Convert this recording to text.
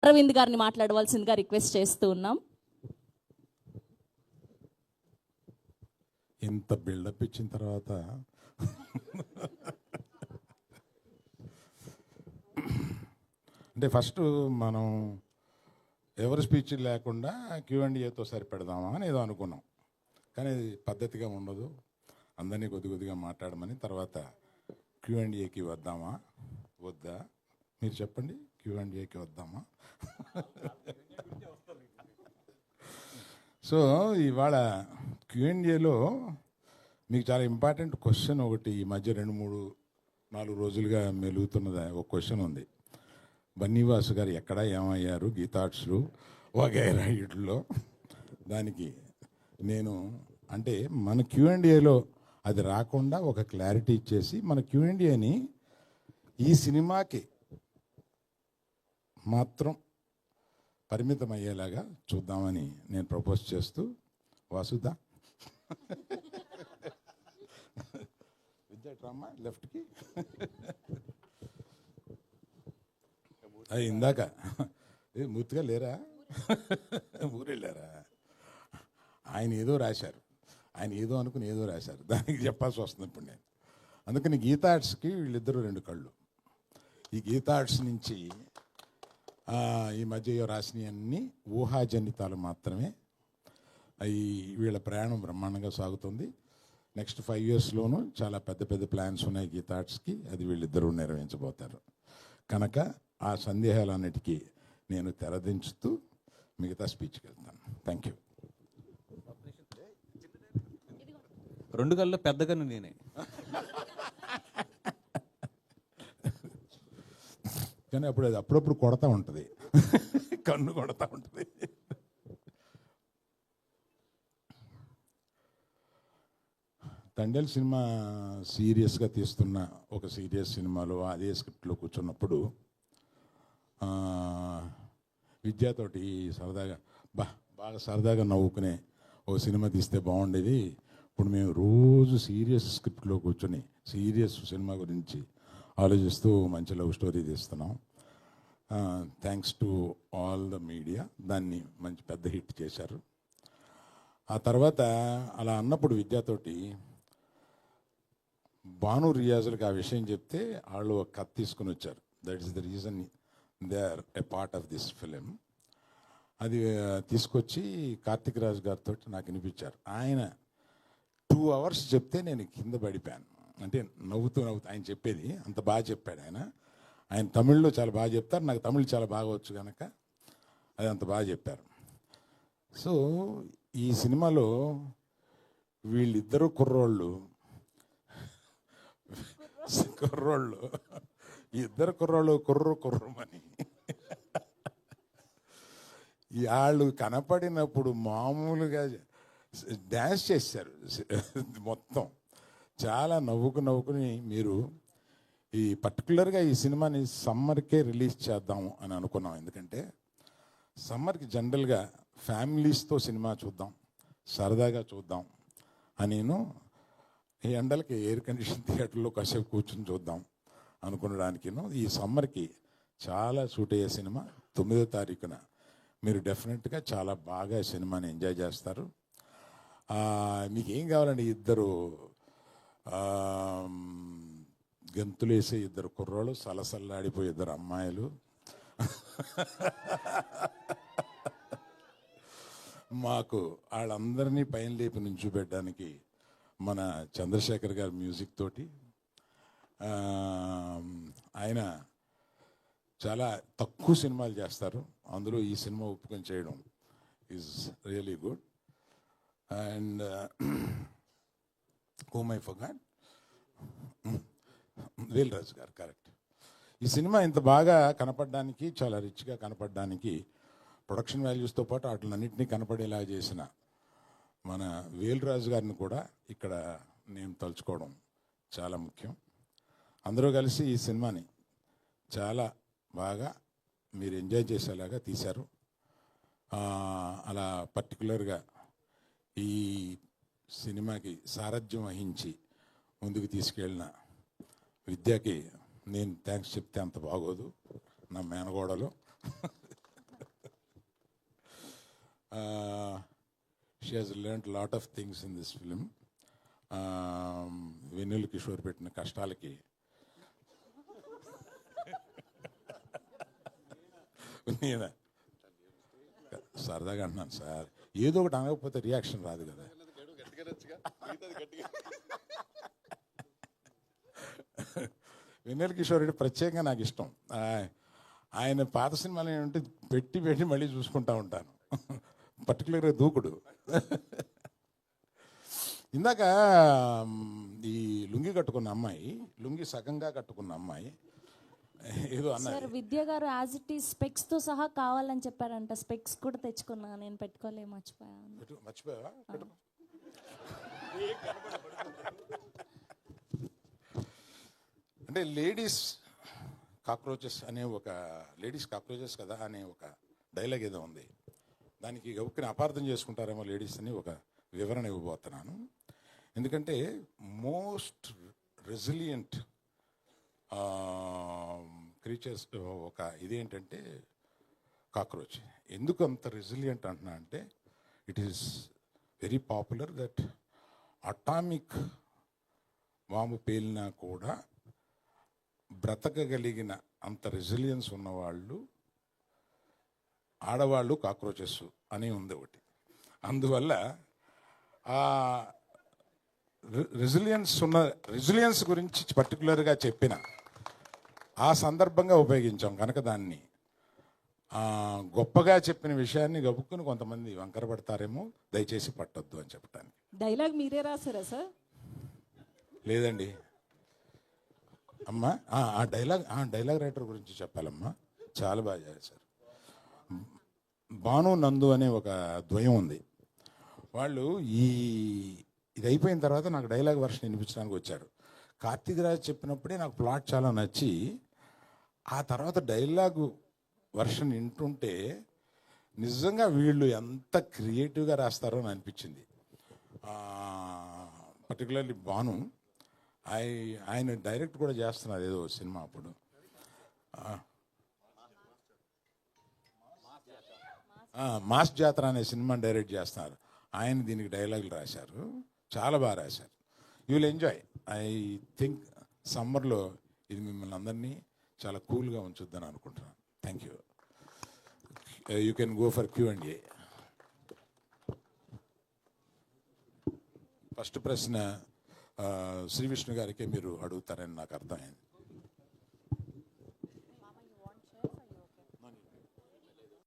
అరవింద్ గారిని మాట్లాడవలసిందిగా రిక్వెస్ట్ చేస్తూ ఉన్నాం. ఇంత బిల్డప్ ఇచ్చిన తర్వాత అంటే ఫస్ట్ మనం ఎవరి స్పీచ్ లేకుండా Q&Aతో సరిపెడదామా అని ఏదో అనుకున్నాం, కానీ అది పద్ధతిగా ఉండదు. అందరినీ కొద్దిగా మాట్లాడమని తర్వాత Q&Aకి వద్దామా వద్దా మీరు చెప్పండి. Q&Aకి వద్దామా? సో ఇవాళ Q&Aలో మీకు చాలా ఇంపార్టెంట్ క్వశ్చన్ ఒకటి ఈ మధ్య 2-3-4 రోజులుగా మెలుగుతున్నది ఒక క్వశ్చన్ ఉంది. బన్నీవాసు గారు ఎక్కడ ఏమయ్యారు గీతార్ట్స్లు వగైరా వీటిలో. దానికి నేను అంటే మన Q&Aలో అది రాకుండా ఒక క్లారిటీ ఇచ్చేసి మన Q&Aని ఈ సినిమాకి మాత్రం పరిమితం అయ్యేలాగా చూద్దామని నేను ప్రపోజ్ చేస్తూ వాసుదా విద్యాట్రామా లెఫ్ట్కి అది ఇందాక మూర్తిగా లేరా ఊరెళ్ళారా? ఆయన ఏదో రాశారు, ఆయన ఏదో అనుకుని ఏదో రాశారు, దానికి చెప్పాల్సి వస్తుంది ఇప్పుడు నేను. అందుకని గీతా ఆర్ట్స్కి వీళ్ళిద్దరూ 2 కళ్ళు. ఈ గీతా ఆర్ట్స్ నుంచి ఈ మధ్య రాసినవన్నీ ఊహాజనితాలు మాత్రమే. అవి వీళ్ళ ప్రయాణం బ్రహ్మాండంగా సాగుతుంది. నెక్స్ట్ 5 yearsలోనూ చాలా పెద్ద ప్లాన్స్ ఉన్నాయి గీతా ఆర్ట్స్కి. అది వీళ్ళిద్దరూ నెరవేర్చబోతారు. కనుక ఆ సందేహాలన్నిటికీ నేను తెరదించుతూ మిగతా స్పీచ్కి వెళ్తాను. Thank you. 2 కళ్ళు పెద్దగాను నేనే. కానీ అప్పుడు అది అప్పుడప్పుడు కొడతా ఉంటుంది, కన్ను కొడతా ఉంటుంది. తండేల్ సినిమా సీరియస్గా తీస్తున్న ఒక సీరియస్ సినిమాలో అదే స్క్రిప్ట్లో కూర్చున్నప్పుడు విద్యాతోటి సరదాగా బాగా సరదాగా నవ్వుకునే ఓ సినిమా తీస్తే బాగుండేది. ఇప్పుడు మేము రోజు సీరియస్ స్క్రిప్ట్లో కూర్చొని సీరియస్ సినిమా గురించి ఆలోచిస్తూ మంచి లవ్ స్టోరీ తీస్తున్నాం. Thanks to all the media దాన్ని మంచి పెద్ద హిట్ చేశారు. ఆ తర్వాత అలా అన్నప్పుడు విద్యాతోటి భాను రియాజులకు ఆ విషయం చెప్తే వాళ్ళు ఒక కథ తీసుకుని వచ్చారు. That is the reason they are a part of this film. అది తీసుకొచ్చి కార్తిక్ రాజ్ గారితో నాకు వినిపించారు. ఆయన 2 hours చెప్తే నేను కింద పడిపోయాను. అంటే నవ్వుతూ ఆయన చెప్పేది అంత బాగా చెప్పాడు. ఆయన తమిళ్లో చాలా బాగా చెప్తారు, నాకు తమిళ్ చాలా బాగా వచ్చు కనుక అది అంత బాగా చెప్పారు. సో ఈ సినిమాలో వీళ్ళిద్దరు కుర్రోళ్ళు ఇద్దరు కుర్రోళ్ళు కుర్రమని వాళ్ళు కనపడినప్పుడు మామూలుగా డ్యాన్స్ చేశారు మొత్తం. చాలా నవ్వుకుని మీరు ఈ పర్టికులర్గా ఈ సినిమాని సమ్మర్కే రిలీజ్ చేద్దాము అని అనుకున్నాం. ఎందుకంటే సమ్మర్కి జనరల్గా ఫ్యామిలీస్తో సినిమా చూద్దాం, సరదాగా చూద్దాం అని ఈ ఎండలకి ఎయిర్ కండిషన్ థియేటర్లో కాసేపు కూర్చుని చూద్దాం అనుకునడానికి ఈ సమ్మర్కి చాలా సూట్ అయ్యే సినిమా. 9వ తారీఖున మీరు డెఫినెట్గా చాలా బాగా సినిమాని ఎంజాయ్ చేస్తారు. మీకు ఏం కావాలండి? ఇద్దరు గెంతులేసే 2 కుర్రోళ్ళు, సలసల్లాడిపోయే 2 అమ్మాయిలు, మాకు వాళ్ళందరినీ పైన లేపి నుంచోబెట్టడానికి మన చంద్రశేఖర్ గారి మ్యూజిక్ తోటి. ఆయన చాలా తక్కువ సినిమాలు చేస్తారు, అందులో ఈ సినిమా ఒప్పుకొని చేయడం is really good. And whom I forgot, Vel Raju గారు, కరెక్ట్. ఈ సినిమా ఇంత బాగా కనపడడానికి, చాలా రిచ్గా కనపడడానికి, ప్రొడక్షన్ వాల్యూస్తో పాటు వాటిలన్నింటినీ కనపడేలా చేసిన మన వేల్ రాజు గారిని కూడా ఇక్కడ నేను తలుచుకోవడం చాలా ముఖ్యం. అందరూ కలిసి ఈ సినిమాని చాలా బాగా మీరు ఎంజాయ్ చేసేలాగా తీశారు. అలా పర్టికులర్గా ఈ సినిమాకి సారథ్యం వహించి ముందుకు తీసుకెళ్ళిన విద్యకి నేను థ్యాంక్స్ చెప్తే అంత బాగోదు, నా మేనగోడలు. She has learned lot of things in this film. Vennela Kishore పెట్టిన కష్టాలకి నేను సరదాగా అంటున్నాను సార్, ఏదో ఒకటి అనకపోతే రియాక్షన్ రాదు కదా. వెన్నెల కిషోర్ రెడ్డి ప్రత్యేకంగా నాకు ఇష్టం. ఆయన పాత సినిమాలు ఏంటంటే పెట్టి పెట్టి మళ్ళీ చూసుకుంటా ఉంటాను. పర్టికులర్గా దూకుడు. ఇందాక ఈ లుంగి కట్టుకున్న అమ్మాయి, లుంగి సగంగా కట్టుకున్న అమ్మాయి ఏదో సార్ అన్నారు. విద్య గారు యాజ్ ఇట్ ఈస్ స్పెక్స్ తో సహా కావాలని చెప్పారంట. స్పెక్స్ కూడా తెచ్చుకున్నా, నేను పెట్టుకోలే, మర్చిపోయాను. మర్చిపోయావా? అంటే లేడీస్ కాక్రోచెస్ కదా అనే ఒక డైలాగ్ ఏదో ఉంది. దానికి గబుక్కుని అపార్థం చేసుకుంటారేమో లేడీస్ అని ఒక వివరణ ఇవ్వబోతున్నాను. ఎందుకంటే మోస్ట్ రెసిలియంట్ క్రీచర్స్ ఒక ఇదేంటంటే కాక్రోచ్. ఎందుకు అంత రెసిలియంట్ అంటున్నా అంటే it is very popular that atomic bomb పేలినా కూడా బ్రతకగలిగిన అంత రెసిలియన్స్ ఉన్నవాళ్ళు ఆడవాళ్ళు కాక్రోచెస్ అని ఉంది ఒకటి. అందువల్ల ఆ రెసిలియన్స్ గురించి పర్టికులర్గా చెప్పిన ఆ సందర్భంగా ఉపయోగించాం కనుక దాన్ని గొప్పగా చెప్పిన విషయాన్ని గబుక్కుని కొంతమంది వంకర పడతారేమో, దయచేసి పట్టొద్దు అని చెప్పడానికి. డైలాగ్ మీరే రాసారా సార్? లేదండి అమ్మా, ఆ డైలాగ్ రైటర్ గురించి చెప్పాలమ్మా. చాలా బాగా చేశారు. భాను నందు అనే ఒక ద్వయం ఉంది. వాళ్ళు ఇది అయిపోయిన తర్వాత నాకు డైలాగ్ వర్షన్ వినిపించడానికి వచ్చారు. కార్తీక్ రాజ్ చెప్పినప్పుడే నాకు ప్లాట్ చాలా నచ్చి ఆ తర్వాత డైలాగు వర్షన్ వింటుంటే నిజంగా వీళ్ళు ఎంత క్రియేటివ్గా రాస్తారో అని అనిపించింది. పర్టికులర్లీ భాను, ఆయన డైరెక్ట్ కూడా చేస్తున్నారు ఏదో సినిమా. అప్పుడు మాస్ జాతర అనే సినిమా డైరెక్ట్ చేస్తున్నారు. ఆయన దీనికి డైలాగులు రాశారు, చాలా బాగా రాశారు. You will enjoy. I think సమ్మర్లో ఇది మిమ్మల్ని అందరినీ చాలా కూల్గా ఉంచుద్దని అనుకుంటున్నాను. Thank you. You can go for Q&A. First ప్రశ్న శ్రీ విష్ణు గారికి మీరు అడుగుతారని నాకు అర్థమైంది.